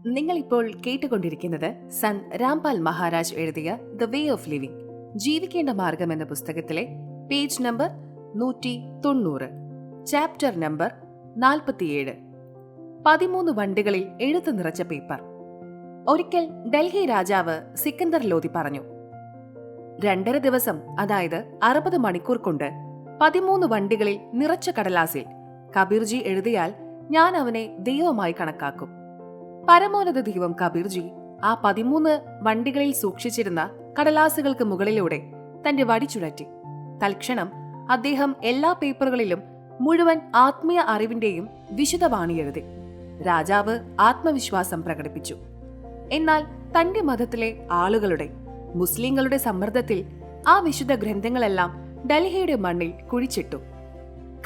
നിങ്ങളിപ്പോൾ കേട്ടുകൊണ്ടിരിക്കുന്നത് സൻ രാംപാൽ മഹാരാജ് എഴുതിയ ദ വേ ഓഫ് ലിവിംഗ് ജീവിക്കേണ്ട മാർഗം എന്ന പുസ്തകത്തിലെ പേജ് നമ്പർ 190, ചാപ്റ്റർ നമ്പർ 47. 13 വണ്ടികളിൽ എഴുത്ത് നിറച്ച പേപ്പർ. ഒരിക്കൽ ഡൽഹി രാജാവ് സിക്കന്ദർ ലോധി പറഞ്ഞു, 2.5 ദിവസം, അതായത് 60 മണിക്കൂർ കൊണ്ട് 13 വണ്ടികളിൽ നിറച്ച കടലാസിൽ കബീർജി എഴുതിയാൽ ഞാൻ അവനെ ദൈവമായി കണക്കാക്കും. പരമോന്നത ദൈവം കബീർജി ആ 13 വണ്ടികളിൽ സൂക്ഷിച്ചിരുന്ന കടലാസുകൾക്ക് മുകളിലൂടെ തന്റെ വടി ചുഴറ്റി. തൽക്ഷണം അദ്ദേഹം എല്ലാ പേപ്പറുകളിലും മുഴുവൻ ആത്മീയ അറിവിന്റെയും വിശുദ്ധവാണി എഴുതി. രാജാവ് ആത്മവിശ്വാസം പ്രകടിപ്പിച്ചു. എന്നാൽ തന്റെ മതത്തിലെ ആളുകളുടെ, മുസ്ലിങ്ങളുടെ സമ്മർദ്ദത്തിൽ ആ വിശുദ്ധ ഗ്രന്ഥങ്ങളെല്ലാം ഡൽഹിയുടെ മണ്ണിൽ കുഴിച്ചിട്ടു.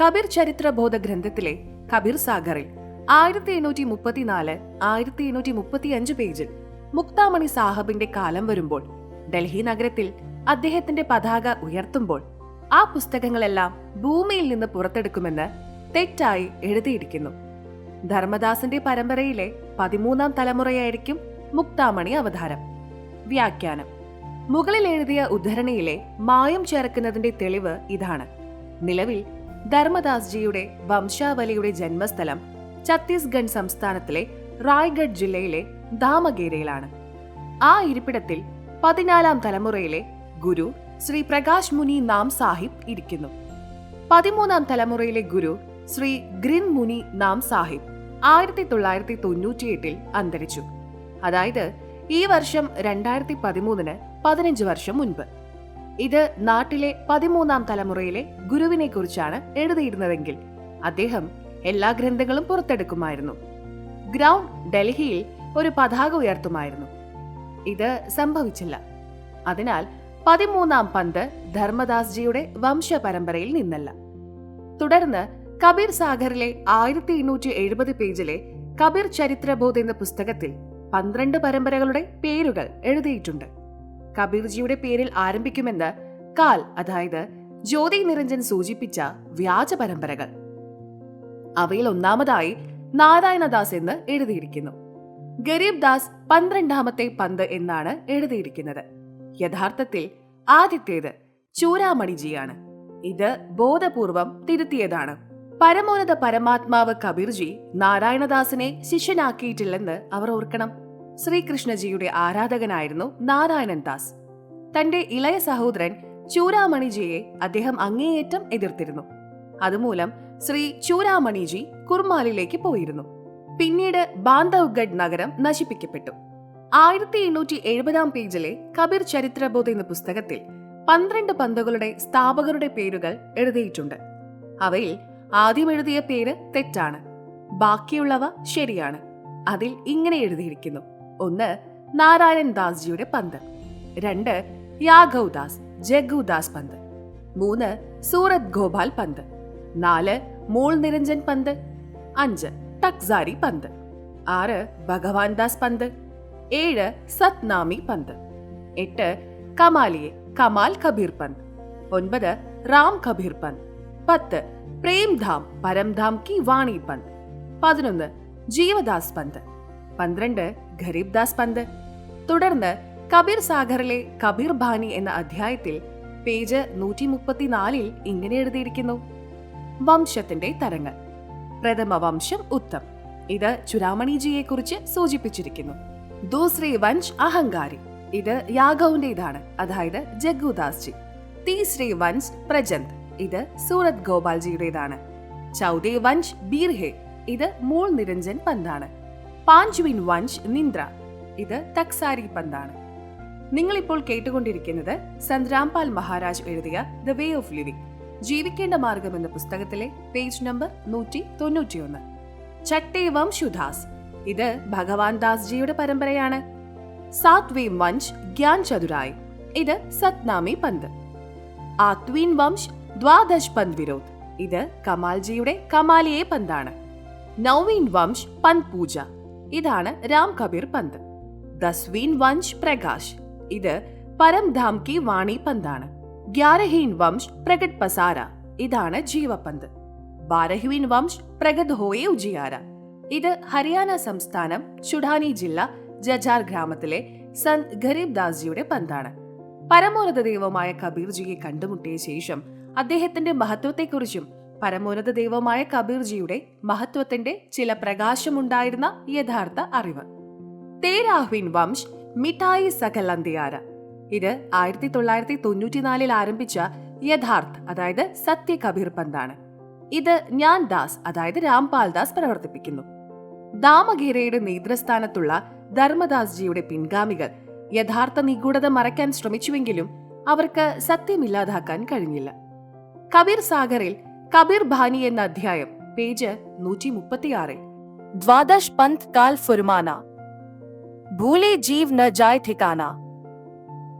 കബീർ ചരിത്രബോധ ഗ്രന്ഥത്തിലെ കബീർ സാഗറിൽ 1834-1835 പേജിൽ മുക്താമണി സാഹബിന്റെ കാലം വരുമ്പോൾ, ഡൽഹി നഗരത്തിൽ അദ്ദേഹത്തിന്റെ പതാക ഉയർത്തുമ്പോൾ ആ പുസ്തകങ്ങളെല്ലാം ഭൂമിയിൽ നിന്ന് പുറത്തെടുക്കുമെന്ന് തെറ്റായി എഴുതിയിരിക്കുന്നു. ധർമ്മദാസിന്റെ പരമ്പരയിലെ 13ാം തലമുറയായിരിക്കും മുക്താമണി അവതാരം. വ്യാഖ്യാനം: മുകളിൽ എഴുതിയ ഉദ്ധരണിയിലെ മായം ചേർക്കുന്നതിന്റെ തെളിവ് ഇതാണ്. നിലവിൽ ധർമ്മദാസ്ജിയുടെ വംശാവലിയുടെ ജന്മസ്ഥലം ഛത്തീസ്ഗഡ് സംസ്ഥാനത്തിലെ റായ്ഗഡ് ജില്ലയിലെ ദാമഗേരയിലാണ്. ആ ഇരിപ്പിടത്തിൽ 14ാം തലമുറയിലെ ഗുരു ശ്രീ പ്രകാശ് മുനി നാം സാഹിബ് ഇരിക്കുന്നു. 13ാം തലമുറയിലെ ഗുരു ശ്രീ ഗ്രിൻ മുനി നാം സാഹിബ് 1998 അന്തരിച്ചു. അതായത് ഈ വർഷം 2013 15 വർഷം മുൻപ്. ഇത് നാട്ടിലെ 13ാം തലമുറയിലെ ഗുരുവിനെ കുറിച്ചാണ് എഴുതിയിരുന്നതെങ്കിൽ അദ്ദേഹം എല്ലാ ഗ്രന്ഥങ്ങളും പുറത്തെടുക്കുമായിരുന്നു. ഗ്രൗണ്ട് ഡൽഹിയിൽ ഒരു പതാക ഉയർത്തുമായിരുന്നു. ഇത് സംഭവിച്ചില്ല. അതിനാൽ 13ാം പന്ത് ധർമ്മദാസ്ജിയുടെ വംശപരമ്പരയിൽ നിന്നല്ല. തുടർന്ന് കബീർ സാഗറിലെ 1870 പേജിലെ കബീർ ചരിത്രബോധ് എന്ന പുസ്തകത്തിൽ 12 പരമ്പരകളുടെ പേരുകൾ എഴുതിയിട്ടുണ്ട്. കബീർജിയുടെ പേരിൽ ആരംഭിക്കുമെന്ന് കാൽ, അതായത് ജ്യോതി നിരഞ്ജൻ സൂചിപ്പിച്ച വ്യാജ പരമ്പരകൾ. അവയിൽ ഒന്നാമതായി നാരായണദാസ് എന്ന് എഴുതിയിരിക്കുന്നു. ഗരീബ് ദാസ് 12ാമത്തെ പന്ത് എന്നാണ് എഴുതിയിരിക്കുന്നത്. യഥാർത്ഥത്തിൽ ആദ്യത്തേത് ചൂരാമണിജിയാണ്. ഇത് ബോധപൂർവം തിരുത്തിയതാണ്. പരമോന്നത പരമാത്മാവ് കബീർജി നാരായണദാസിനെ ശിഷ്യനാക്കിയിട്ടില്ലെന്ന് അവർ ഓർക്കണം. ശ്രീകൃഷ്ണജിയുടെ ആരാധകനായിരുന്നു നാരായണൻ ദാസ്. തന്റെ ഇളയ സഹോദരൻ ചൂരാമണിജിയെ അദ്ദേഹം അങ്ങേയറ്റം എതിർത്തിരുന്നു. അതുമൂലം ശ്രീ ചൂരാമണിജി കുർമാലിലേക്ക് പോയിരുന്നു. പിന്നീട് ബാന്ധവ്ഗഡ് നഗരം നശിപ്പിക്കപ്പെട്ടു. 1870 പേജിലെ കബീർ ചരിത്രബോധ് എന്ന പുസ്തകത്തിൽ 12 പന്തുകളുടെ സ്ഥാപകരുടെ പേരുകൾ എഴുതിയിട്ടുണ്ട്. അവയിൽ ആദ്യം എഴുതിയ പേര് തെറ്റാണ്, ബാക്കിയുള്ളവ ശരിയാണ്. അതിൽ ഇങ്ങനെ എഴുതിയിരിക്കുന്നു: 1 നാരായണൻ ദാസ്ജിയുടെ പന്ത്, 2 യാഘവ് ദാസ് ജഗ്ഗുദാസ് പന്ത്, 3 സൂരത് ഗോപാൽ പന്ത്, 4 മൂൾ നിരഞ്ജൻ പന്ത്, 5 ടക്സാരി പന്ത്, 6 ഭഗവാൻ ദാസ് പന്ത്, 7 സത്നാമി പന്ത്, 8 കമാലിയെ കമാൽ കബീർ പന്ത്, 9 റാം കബീർ പന്ത്, 10 പ്രേംധാം പരംധാം കി വാണി പന്ത്, 11 ജീവദാസ് പന്ത്, 12 ഗരീബ് ദാസ് പന്ത്. തുടർന്ന് കബീർ സാഗറിലെ കബീർ ബാനി എന്ന അധ്യായത്തിൽ പേജ് 134 ഇങ്ങനെ എഴുതിയിരിക്കുന്നു: വംശത്തിന്റെ തരങ്ങൾ. പ്രഥമ വംശം ഉത്തം. ഇത് ചുരാമണിജിയെ കുറിച്ച് സൂചിപ്പിച്ചിരിക്കുന്നു. ദൂസരി വംശ് അഹങ്കാരി. ഇത് യാഗൌന്റേതാണ്, അതായത് ജഗ്ഗുദാസ്ജി. തീസരി വംശ് പ്രജന്ത്. ഇത് സൂരത് ഗോപാൽജിയുടേതാണ്. ചൗദേ വംശ് ബീർഹെ. ഇത് മൂൾ നിരഞ്ജൻ പന്താണ്. പാഞ്ച്വിൻ വംശ് നിന്ദ്ര. ഇത് തക്സാരി പന്താണ്. നിങ്ങളിപ്പോൾ കേട്ടുകൊണ്ടിരിക്കുന്നത് സന്ത് രാംപാൽ മഹാരാജ് എഴുതിയ ദ വേ ഓഫ് ലിവിംഗ് ജീവിക്കേണ്ട മാർഗം എന്ന പുസ്തകത്തിലെ പേജ് നമ്പർ 191. ചട്ടേ വംശുദാസ്. ഇത് ഭഗവാൻ ദാസ്ജിയുടെ പരമ്പരയാണ്. സാത്വീം വംശ് ഗ്യാൻ ചതുരായ്. ഇത് സത്നാമി പന്ത്. ആത്വീൻ വംശ് ദ്വാദശ് പന്ത് വിരോധ്. ഇത് കമാൽജിയുടെ കമാലിയെ പന്താണ്. നൗവീൻ വംശ് പന്ത് പൂജ. ഇതാണ് രാം കബീർ പന്ത്. ദസ്വീൻ വംശ് പ്രകാശ്. ഇത് പരംധാം കി വാണി പന്താണ്. 11ഹീൻ വംശ് പ്രഗട് പസാര. ഇതാണ് ജീവപന്ത്. 12ഹീൻ വംശ് പ്രഗത് ഹോയെ ഉജിയാര. ഇത് ഹരിയാന സംസ്ഥാനം ചുഡാനി ജില്ല ജജാർ ഗ്രാമത്തിലെ സന്ത് ഗരീബ് ദാസ്ജിയുടെ പന്താണ്. പരമോന്നത ദൈവമായ കബീർജിയെ കണ്ടുമുട്ടിയ ശേഷം അദ്ദേഹത്തിന്റെ മഹത്വത്തെക്കുറിച്ചും പരമോന്നത ദൈവമായ കബീർജിയുടെ മഹത്വത്തിന്റെ ചില പ്രകാശമുണ്ടായിരുന്ന യഥാർത്ഥ അറിവ്. തേരാഹ്വിൻ വംശ് മിഠായി സകൽ അന്തിയാര. ഇത് 1994 ആരംഭിച്ച യഥാർത്ഥ് അതായത് സത്യ കബീർ പന്താണ്. ഇത് ജ്ഞാൻ ദാസ് അതായത് രാംപാൽ ദാസ് പ്രവർത്തിപ്പിക്കുന്നു. ദാമഗേരയുടെ നേതൃസ്ഥാനത്തുള്ള ധർമ്മദാസ്ജിയുടെ പിൻഗാമികൾ യഥാർത്ഥ നിഗൂഢത മറയ്ക്കാൻ ശ്രമിച്ചുവെങ്കിലും അവർക്ക് സത്യമില്ലാതാക്കാൻ കഴിഞ്ഞില്ല. കബീർ സാഗറിൽ കബീർ ഭാനി എന്ന അധ്യായം പേജ് 136 द्वादश पंथ काल फुरमाना, भूले जीव न जाए ठिकाना,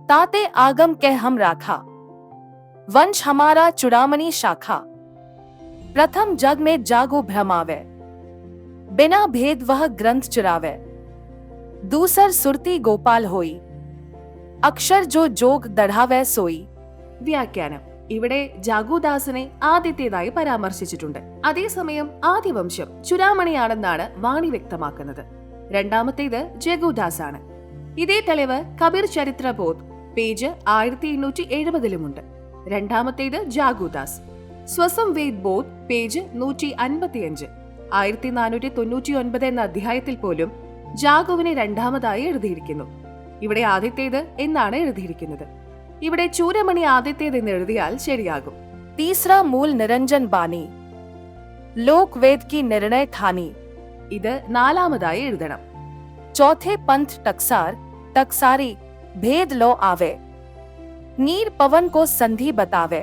ताते आगम कह हम राखा, वंश हमारा चुड़ामणि शाखा, प्रथम जग में जागो भ्रमावे, बिना भेद वह ग्रंथ चुरावे, दूसर सुरती गोपाल होई, अक्षर जो जोग दढ़ावे सोई. വ്യാഖ്യാനം. ഇവിടെ ജാഗുദാസിനെ ആദ്യത്തേതായി പരാമർശിച്ചിട്ടുണ്ട്. അതേസമയം ആദിവംശം ചുരാമണിയാണെന്നാണ് വാണി വ്യക്തമാക്കുന്നത്. രണ്ടാമത്തേത് ജഗുദാസ് ആണ്. ഇതേ തെളിവ് കബീർ ചരിത്ര ബോധ് പേജ് 1870 രണ്ടാമത്തേത് ജാഗുദാസ്. സ്വസം വേദ് ബോധ് പേജ് 155 1499 എന്ന അധ്യായത്തിൽ പോലും ജാഗുവിനെ രണ്ടാമതായി എഴുതിയിരിക്കുന്നു. ഇവിടെ ആദ്യത്തേത് എന്നാണ് എഴുതിയിരിക്കുന്നത്. ഇവിടെ ചൂരമണി ആദ്യത്തേതെന്ന് എഴുതിയാൽ ശരിയാകും. तीसरा मूल निरंजन बानी, लोक वेद की निर्णय ठानी. ഇത് നാലാമതായി എഴുതണം. चौथे पंथ टकसार, टकसारी, भेद लो आवे, नीर पवन को संधि बतावे.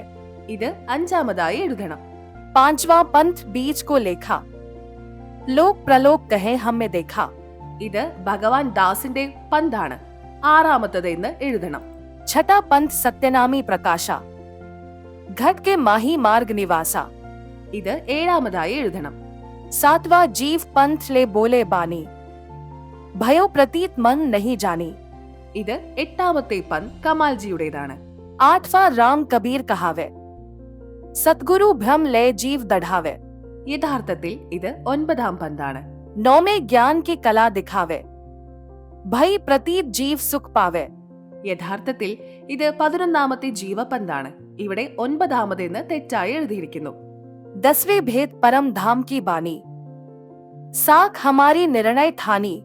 ഇത് അഞ്ചാമതായി എഴുതണം. पांचवा पंथ बीज को लेखा, लोक प्रलोक कहे हमें देखा. ഇത് ഭഗവാൻ ദാസിന്റെ പന്താണ്. ആറാമത്തത് എന്ന് എഴുതണം. छठा पंथ सत्यनामी प्रकाशा, घट के माही मार्ग निवासा. ഇത് ഏഴാമതായി എഴുതണം. सातवां जीव पंथ ले बोले बानी, भयो प्रतीत मन नहीं जानी. ഇത് എട്ടാമത്തെ പന്ത് കമാൽജിയുടേതാണ്. आठवां राम कबीर कहावे, सतगुरु भ्रम ले जीव दढ़ावे. യഥാർത്ഥത്തിൽ ഇത് ഒൻപതാം പന്താണ്. नौमे ज्ञान की कला दिखावे, भई प्रतीत जीव सुख पावे. യഥാർത്ഥത്തിൽ ഇത് 11ാമത്തെ ജീവപന്താണ്. ഇവിടെ 9ാമതെന്ന് തെറ്റായി എഴുതിയിരിക്കുന്നു. दसवें भेद परम धाम की बानी, साख हमारी निर्णय ठानी.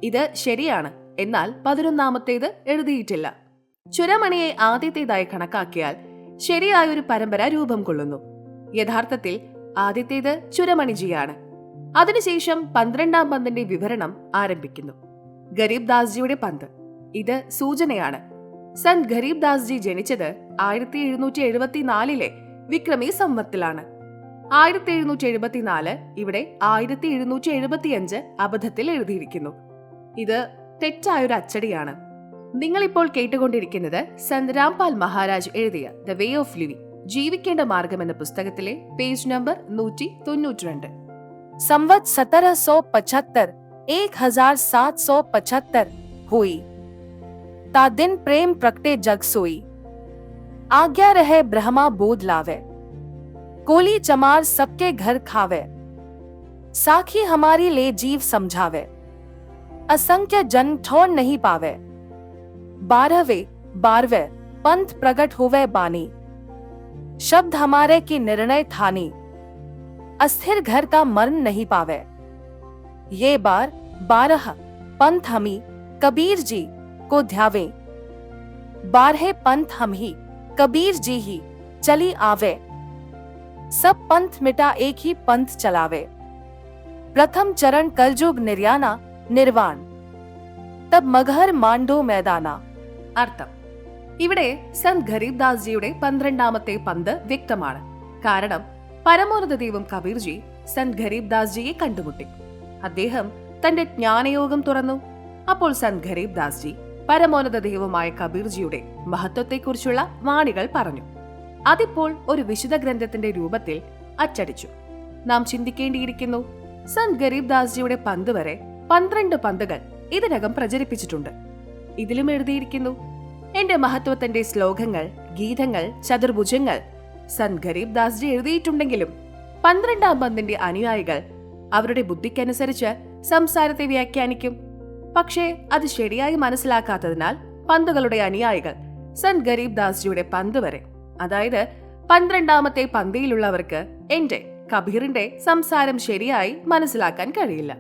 ഇത് ശരിയാണ്. എന്നാൽ 11ാമത്തേത് എഴുതിയിട്ടില്ല. ചുരമണിയെ ആദ്യത്തേതായി കണക്കാക്കിയാൽ ശരിയായൊരു പരമ്പര രൂപം കൊള്ളുന്നു. യഥാർത്ഥത്തിൽ ആദ്യത്തേത് ചുരമണിജിയാണ്. അതിനുശേഷം 12ാം പന്തിന്റെ വിവരണം ആരംഭിക്കുന്നു. ഗരീബ് ദാസ്ജിയുടെ പന്ത്. ഇത് സൂചനയാണ്. സന്ത് ഗരീബ് ദാസ്ജി ജനിച്ചത് 1774 വിക്രമി സംവത്തിലാണ്. 1774 ഇവിടെ 1775 അബദ്ധത്തിൽ എഴുതിയിരിക്കുന്നു. ഇത് തെറ്റായൊരു അച്ചടിയാണ്. നിങ്ങളിപ്പോൾ കേട്ടുകൊണ്ടിരിക്കുന്നത് സന്ത് രാംപാൽ മഹാരാജ് എഴുതിയ ദ വേ ഓഫ് ലിവിംഗ് ജീവിക്കേണ്ട മാർഗം എന്ന പുസ്തകത്തിലെ പേജ് നമ്പർ 192. संवत 1775 1775 हुई, ता दिन प्रेम प्रगटे जग सोई, आज्ञा रहे ब्रह्मा बोध लावे, कोली चमार सबके घर खावे, साखी हमारी ले जीव समझावे, असंख्य जन ठौर नहीं पावे, 12वें पंथ प्रगट होवे बानी, शब्द हमारे की निर्णय ठानी, अस्थिर घर का मर्म नहीं पावे, ये बार 12 पंथ हमी कबीर जी को ध्यावे, 12 पंथ हम ही कबीर जी ही चली आवे, सब पंथ मिटा एक ही पंथ चलावे, प्रथम चरण कलयुग निर्याना निर्वाण, तब मगहर मांडो मैदाना. അർത്ഥം. ഇവിടെ സന്ത് ഗരീബ് ദാസ്ജിയുടെ 12ാമത്തെ പന്ത് വ്യക്തമാണ്. കാരണം പരമോന്നത ദൈവം കബീർജി സന്ത് ഗരീബ് ദാസ്ജിയെ കണ്ടുമുട്ടി. അദ്ദേഹം തന്റെ ജ്ഞാനയോഗം തുറന്നു. അപ്പോൾ സന്ത് ഗരീബ് ദാസ്ജി പരമോന്നത ദൈവമായ കബീർജിയുടെ മഹത്വത്തെക്കുറിച്ചുള്ള വാണികൾ പറഞ്ഞു. അതിപ്പോൾ ഒരു വിശുദ്ധ ഗ്രന്ഥത്തിന്റെ രൂപത്തിൽ അച്ചടിച്ചു. നാം ചിന്തിക്കേണ്ടിയിരിക്കുന്നു. സന്ത് ഗരീബ് ദാസ്ജിയുടെ പന്ത് വരെ 12 പന്തുകൾ ഇതിനകം പ്രചരിപ്പിച്ചിട്ടുണ്ട്. ഇതിലും എഴുതിയിരിക്കുന്നു, എന്റെ മഹത്വത്തിന്റെ ശ്ലോകങ്ങൾ, ഗീതങ്ങൾ, ചതുർഭുജങ്ങൾ സന്ത് ഗരീബ് ദാസ്ജി എഴുതിയിട്ടുണ്ടെങ്കിലും 12ാം പന്തിന്റെ അനുയായികൾ അവരുടെ ബുദ്ധിക്കനുസരിച്ച് സംസാരത്തെ വ്യാഖ്യാനിക്കും. പക്ഷേ അത് ശരിയായി മനസ്സിലാക്കാത്തതിനാൽ പന്തുകളുടെ അനുയായികൾ സന്ത് ഗരീബ് ദാസ്ജിയുടെ പന്ത് വരെ, അതായത് 12ാമത്തെ പന്തിയിലുള്ളവർക്ക് എന്റെ കബീറിന്റെ സംസാരം ശരിയായി മനസ്സിലാക്കാൻ കഴിയില്ല.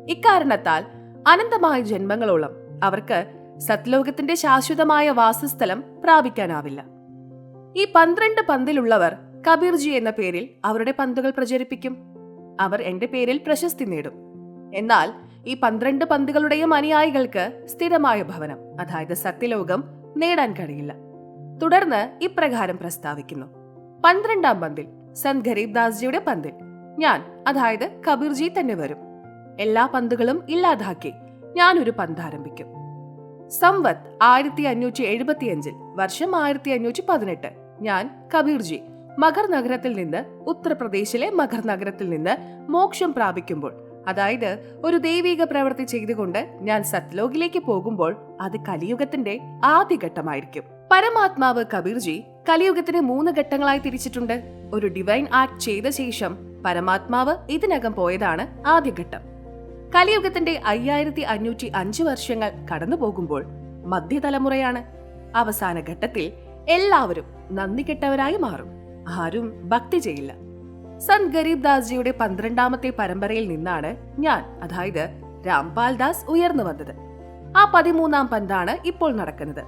ഇക്കാരണത്താൽ അനന്തമായ ജന്മങ്ങളോളം അവർക്ക് സത്ലോകത്തിന്റെ ശാശ്വതമായ വാസസ്ഥലം പ്രാപിക്കാനാവില്ല. ഈ 12 പന്തിലുള്ളവർ കബീർജി എന്ന പേരിൽ അവരുടെ പന്തുകൾ പ്രചരിപ്പിക്കും. അവർ എന്റെ പേരിൽ പ്രശസ്തി നേടും. എന്നാൽ ഈ 12 പന്തുകളുടെയും അനുയായികൾക്ക് സ്ഥിരമായ ഭവനം, അതായത് സത്യലോകം നേടാൻ കഴിയില്ല. തുടർന്ന് ഇപ്രകാരം പ്രസ്താവിക്കുന്നു: 12ാം പന്തിൽ സന്ത് ഗരീബ് ദാസ്ജിയുടെ പന്തിൽ ഞാൻ, അതായത് കബീർജി തന്നെ വരും. എല്ലാ പന്തുകളും ഇല്ലാതാക്കി ഞാൻ ഒരു പന്ത് ആരംഭിക്കും. സംവത് 1575 വർഷം 1518 ഞാൻ കബീർജി മഗർ നഗരത്തിൽ നിന്ന്, ഉത്തർപ്രദേശിലെ മഗർ നഗരത്തിൽ നിന്ന് മോക്ഷം പ്രാപിക്കുമ്പോൾ, അതായത് ഒരു ദൈവിക പ്രവൃത്തി ചെയ്തുകൊണ്ട് ഞാൻ സത്ലോകിലേക്ക് പോകുമ്പോൾ അത് കലിയുഗത്തിന്റെ ആദ്യഘട്ടമായിരിക്കും. പരമാത്മാവ് കബീർജി കലിയുഗത്തിന് 3 ഘട്ടങ്ങളായി തിരിച്ചിട്ടുണ്ട്. ഒരു ഡിവൈൻ ആക്ട് ചെയ്ത ശേഷം പരമാത്മാവ് ഇതിനകം പോയതാണ് ആദ്യഘട്ടം. കലിയുഗത്തിന്റെ 5505 വർഷങ്ങൾ കടന്നു പോകുമ്പോൾ മധ്യതലമുറയാണ്. അവസാന ഘട്ടത്തിൽ എല്ലാവരും നന്ദി കെട്ടവരായി മാറും. ആരും ഭക്തി ചെയ്യില്ല. സന്ത് ഗരീബ് ദാസ്ജിയുടെ 12ാമത്തെ പരമ്പരയിൽ നിന്നാണ് ഞാൻ, അതായത് രാംപാൽ ദാസ് ഉയർന്നു വന്നത്. ആ 13ാം പന്താണ് ഇപ്പോൾ നടക്കുന്നത്.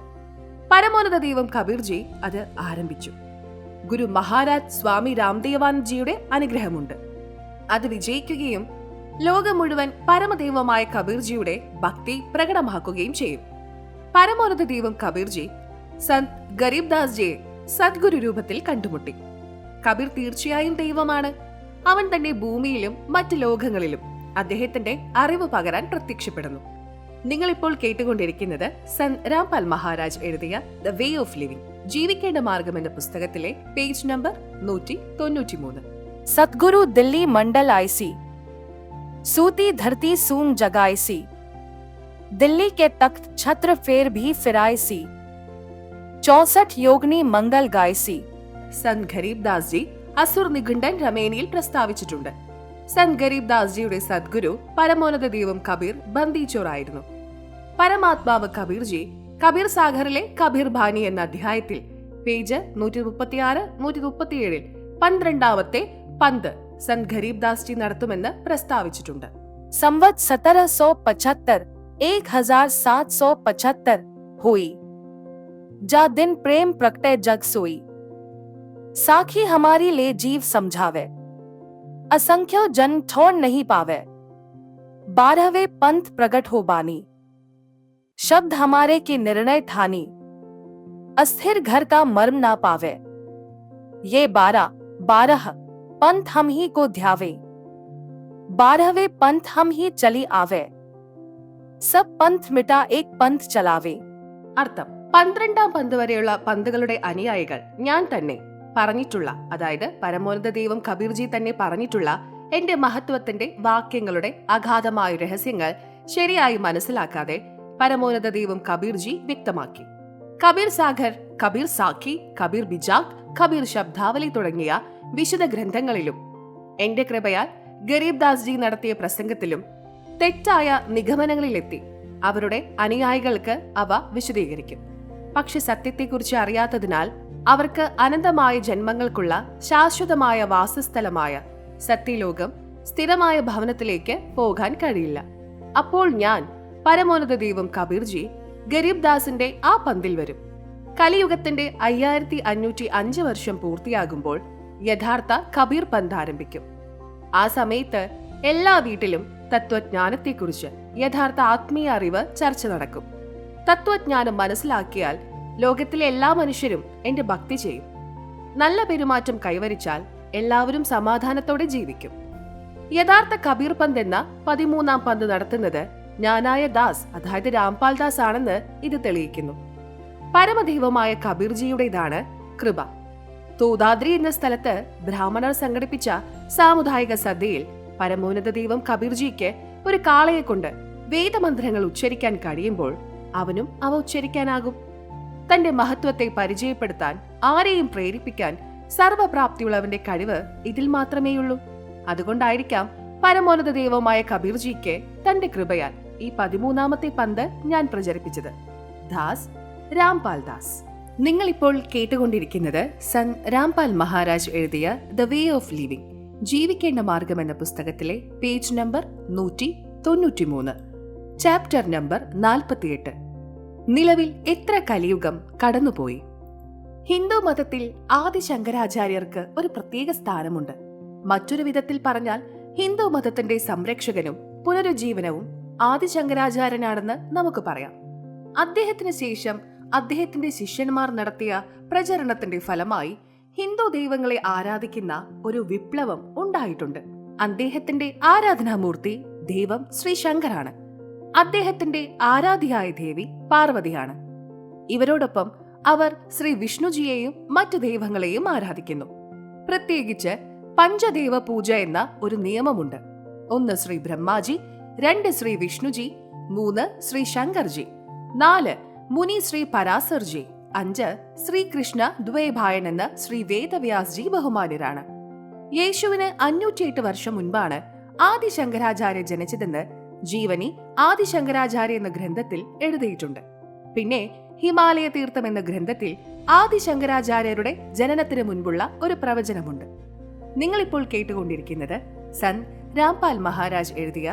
പരമോന്നത ദൈവം കബീർജി അത് ആരംഭിച്ചു. ഗുരു മഹാരാജ് സ്വാമി രാംദേവാൻജിയുടെ അനുഗ്രഹമുണ്ട്. അത് വിജയിക്കുകയും ലോകം മുഴുവൻ പരമദൈവമായ കബീർജിയുടെ ഭക്തി പ്രകടമാക്കുകയും ചെയ്യും. പരമോന്നത ദൈവം കബീർജി സന്ത് ഗരീബ് ദാസ്ജിയെ സദ്ഗുരു രൂപത്തിൽ കണ്ടുമുട്ടി. കബീർ തീർച്ചയായും ദൈവമാണ്. അവൻ തന്നെ ഭൂമിയിലും മറ്റ് ലോകങ്ങളിലും അദ്ദേഹത്തിന്റെ അറിവ് പകരാൻ പ്രത്യക്ഷപ്പെടുന്നു. നിങ്ങൾ ഇപ്പോൾ കേട്ടുകൊണ്ടിരിക്കുന്നത് സന്ത് രാംപാൽ മഹാരാജ് എഴുതിയ ദ വേ ഓഫ് ലിവിംഗ്, ജീവിക്കേണ്ട മാർഗം എന്ന പുസ്തകത്തിലെ പേജ് നമ്പർ 193. सतगुरु दिल्ली मंडल आईसी, सूती धरती सूंग जगाईसी, दिल्ली के तख्त छत्र फेर भी फिराईसी, 64 योगनी मंगल गायसी. സന്ത് ഗരീബ് ദാസ്ജി അസുർ നിഘണ്ടൻ രമേനിയിൽ പ്രസ്താവിച്ചിട്ടുണ്ട്. സന്ത് ഗരീബ് ദാസ്ജിയുടെ സദ്ഗുരു പരമോന്നത ദൈവം കബീർ ബന്ദിച്ചോർ ആയിരുന്നു. പരമാത്മാവ് കബീർജി കബീർ സാഗറിലെ കബീർ ബാനി എന്ന അധ്യായത്തിൽ പേജ് 136, 137 12ാമത്തെ പന്ത് സന്ത് ഗരീബ് ദാസ്ജി നടത്തുമെന്ന് പ്രസ്താവിച്ചിട്ടുണ്ട്. संवत 1775 1775 हुई, जा दिन प्रेम प्रगटे जग सोई, साखी हमारी ले जीव समझावे, असंख्यो जन ठोर नहीं पावे, 12वें पंथ प्रगट हो बानी, शब्द हमारे की निर्णय ठानी, अस्थिर घर का मर्म ना पावे, ये 12 पंथ हम ही को ध्यावे, 12वें पंथ हम ही चली आवे, सब पंथ मिटा एक पंथ चलावे. അർത്ഥം: 12ാം പന്ത് വരെയുള്ള പന്തുകളുടെ അനുയായികൾ ഞാൻ തന്നെ പറഞ്ഞിട്ടുള്ള, അതായത് പരമോന്നത ദൈവം കബീർജി തന്നെ പറഞ്ഞിട്ടുള്ള എന്റെ മഹത്വത്തിന്റെ വാക്യങ്ങളുടെ അഗാധമായ രഹസ്യങ്ങൾ ശരിയായി മനസ്സിലാക്കാതെ പരമോന്നത ദൈവം കബീർജി വ്യക്തമാക്കി. കബീർ സാഗർ, കബീർ സാഖി, കബീർ ബിജാക്, കബീർ ശബ്ദാവലി തുടങ്ങിയ വിശുദ്ധ ഗ്രന്ഥങ്ങളിലും എന്റെ കൃപയാൽ ഗരീബ് ദാസ്ജി നടത്തിയ പ്രസംഗത്തിലും തെറ്റായ നിഗമനങ്ങളിലെത്തി അവരുടെ അനുയായികൾക്ക് അവ വിശദീകരിക്കും. പക്ഷെ സത്യത്തെക്കുറിച്ച് അറിയാത്തതിനാൽ അവർക്ക് അനന്തമായ ജന്മങ്ങൾക്കുള്ള ശാശ്വതമായ വാസസ്ഥലമായ സത്യലോകം, സ്ഥിരമായ ഭവനത്തിലേക്ക് പോകാൻ കഴിയില്ല. അപ്പോൾ ഞാൻ, പരമോന്നത ദൈവം കബീർജി, ഗരീബ് ദാസിന്റെ ആ പന്തിൽ വരും. കലിയുഗത്തിന്റെ 5505 വർഷം പൂർത്തിയാകുമ്പോൾ യഥാർത്ഥ കബീർ പന്ത് ആരംഭിക്കും. ആ സമയത്ത് എല്ലാ വീട്ടിലും തത്വജ്ഞാനത്തെക്കുറിച്ച്, യഥാർത്ഥ ആത്മീയ അറിവ് ചർച്ച നടക്കും. തത്വജ്ഞാനം മനസ്സിലാക്കിയാൽ ലോകത്തിലെ എല്ലാ മനുഷ്യരും എന്റെ ഭക്തി ചെയ്യും. നല്ല പെരുമാറ്റം കൈവരിച്ചാൽ എല്ലാവരും സമാധാനത്തോടെ ജീവിക്കും. യഥാർത്ഥ കബീർ പന്ത് എന്ന 13ാം പന്ത് നടത്തുന്നത് ഞാനായ ദാസ്, അതായത് രാംപാൽ ദാസ് ആണെന്ന് ഇത് തെളിയിക്കുന്നു. പരമദൈവമായ കബീർജിയുടേതാണ് കൃപ. തോദാദ്രി എന്ന സ്ഥലത്ത് ബ്രാഹ്മണർ സംഘടിപ്പിച്ച സാമുദായിക സദ്യയിൽ പരമോന്നത ദൈവം കബീർജിക്ക് ഒരു കാളയെ കൊണ്ട് വേദമന്ത്രങ്ങൾ ഉച്ചരിക്കാൻ കഴിയുമ്പോൾ അവനും അവ ഉച്ചരിക്കാനാകും. തന്റെ മഹത്വത്തെ പരിചയപ്പെടുത്താൻ, ആരെയും പ്രേരിപ്പിക്കാൻ സർവപ്രാപ്തിയുള്ളവന്റെ കഴിവ് ഇതിൽ മാത്രമേയുള്ളൂ. അതുകൊണ്ടായിരിക്കാം പരമോന്നത ദൈവമായ കബീർജിക്ക് തന്റെ കൃപയാൽ ഈ 13ാമത്തെ പന്ത് ഞാൻ പ്രചരിപ്പിച്ചത്. ദാസ് രാംപാൽ ദാസ്. നിങ്ങൾ ഇപ്പോൾ കേട്ടുകൊണ്ടിരിക്കുന്നത് സന്ത് രാംപാൽ മഹാരാജ് എഴുതിയ ദ വേ ഓഫ് ലിവിംഗ്, ജീവിക്കേണ്ട മാർഗം എന്ന പുസ്തകത്തിലെ പേജ് നമ്പർ 193, ചാപ്റ്റർ നമ്പർ 48. നിലവിൽ എത്ര കലിയുഗം കടന്നുപോയി. ഹിന്ദു മതത്തിൽ ആദി ശങ്കരാചാര്യർക്ക് ഒരു പ്രത്യേക സ്ഥാനമുണ്ട്. മറ്റൊരു വിധത്തിൽ പറഞ്ഞാൽ ഹിന്ദു മതത്തിന്റെ സംരക്ഷകനും പുനരുജ്ജീവനവും ആദി ശങ്കരാചാര്യനാണെന്ന് നമുക്ക് പറയാം. അദ്ദേഹത്തിന് ശേഷം അദ്ദേഹത്തിന്റെ ശിഷ്യന്മാർ നടത്തിയ പ്രചരണത്തിന്റെ ഫലമായി ഹിന്ദു ദൈവങ്ങളെ ആരാധിക്കുന്ന ഒരു വിപ്ലവം ഉണ്ടായിട്ടുണ്ട്. അദ്ദേഹത്തിന്റെ ആരാധനാമൂർത്തി ദൈവം ശ്രീ ശങ്കറാണ്. അദ്ദേഹത്തിന്റെ ആരാധ്യയായ ദേവി പാർവതിയാണ്. ഇവരോടൊപ്പം അവർ ശ്രീ വിഷ്ണുജിയെയും മറ്റു ദൈവങ്ങളെയും ആരാധിക്കുന്നു. പ്രത്യേകിച്ച് പഞ്ചദേവ പൂജ എന്ന ഒരു നിയമമുണ്ട്. 1 ശ്രീ ബ്രഹ്മാജി, 2 ശ്രീ വിഷ്ണുജി, 3 ശ്രീ ശങ്കർജി, 4 മുനി ശ്രീ പരാസർജി, 5 ശ്രീകൃഷ്ണ ദ്വൈഭായൻ എന്ന ശ്രീ വേദവ്യാസ്ജി ബഹുമാന്യരാണ്. യേശുവിന് 508 വർഷം മുൻപാണ് ആദി ശങ്കരാചാര്യ ജനിച്ചതെന്ന് ജീവനി ആദി ശങ്കരാചാര്യ എന്ന ഗ്രന്ഥത്തിൽ എഴുതിയിട്ടുണ്ട്. പിന്നെ ഹിമാലയ തീർത്ഥം എന്ന ഗ്രന്ഥത്തിൽ ആദി ശങ്കരാചാര്യരുടെ ജനനത്തിന് മുൻപുള്ള ഒരു പ്രവചനമുണ്ട്. നിങ്ങളിപ്പോൾ കേട്ടുകൊണ്ടിരിക്കുന്നത് സന്ത് രാംപാൽ മഹാരാജ് എഴുതിയ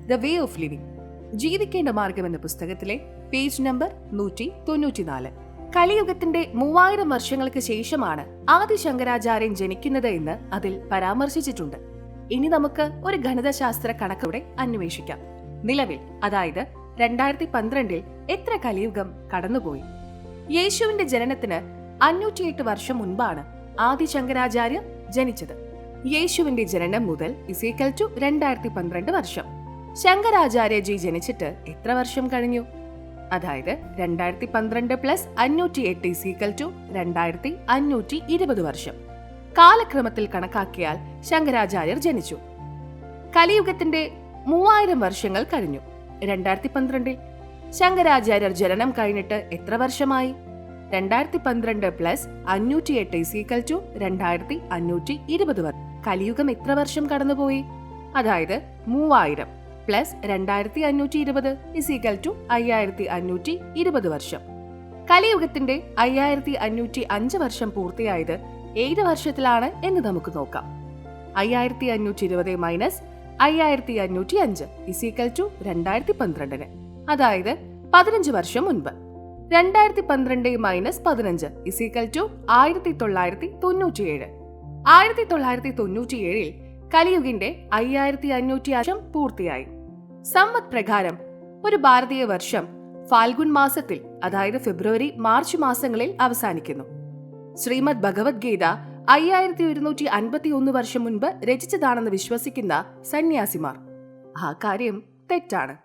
ദ വേ ഓഫ് ലിവിംഗ്, ജീവിക്കേണ്ട മാർഗം എന്ന പുസ്തകത്തിലെ പേജ് നമ്പർ 194. കലിയുഗത്തിന്റെ 3000 വർഷങ്ങൾക്ക് ശേഷമാണ് ആദി ശങ്കരാചാര്യൻ ജനിക്കുന്നത് എന്ന് അതിൽ പരാമർശിച്ചിട്ടുണ്ട്. ഇനി നമുക്ക് ഒരു ഗണിതശാസ്ത്ര കണക്കോടെ അന്വേഷിക്കാം. നിലവിൽ, അതായത് 2012 എത്ര കലിയുഗം കടന്നുപോയി. യേശുവിന്റെ ജനനത്തിന് 508 വർഷം മുൻപാണ് ആദി ശങ്കരാചാര്യ ജനിച്ചത്. യേശുവിന്റെ ജനനം മുതൽ = 2012 വർഷം. ശങ്കരാചാര്യജി ജനിച്ചിട്ട് എത്ര വർഷം കഴിഞ്ഞു? അതായത് 2012 + 508 = 2520 വർഷം. കാലക്രമത്തിൽ കണക്കാക്കിയാൽ ശങ്കരാചാര്യർ ജനിച്ചു. കലിയുഗത്തിന്റെ 3000 വർഷങ്ങൾ കഴിഞ്ഞു. 2012 ശങ്കരാചാര്യർ ജനനം കഴിഞ്ഞിട്ട് എത്ര വർഷമായി? 2012 + 508 = 2520 വർഷം. കലിയുഗം എത്ര വർഷം കടന്നുപോയി? അതായത് 3000 + 2520 = 5520 വർഷം. കലിയുഗത്തിന്റെ 5505 വർഷം പൂർത്തിയായത് ഏത് വർഷത്തിലാണ് എന്ന് നമുക്ക് നോക്കാം. 5520 - 5505 = 2012, അതായത് 15 വർഷം മുൻപ്. 2012 - 15 = 1997. 1997 കലിയുഗിന്റെ 5500 വർഷം പൂർത്തിയായി. സമ്പത്ത് പ്രകാരം ഒരു ഭാരതീയ വർഷം ഫാൽഗുൻ മാസത്തിൽ, അതായത് ഫെബ്രുവരി മാർച്ച് മാസങ്ങളിൽ അവസാനിക്കുന്നു. ശ്രീമദ് ഭഗവത്ഗീത 5151 വർഷം മുൻപ് രചിച്ചതാണെന്ന് വിശ്വസിക്കുന്ന സന്യാസിമാർ ആ കാര്യം തെറ്റാണ്.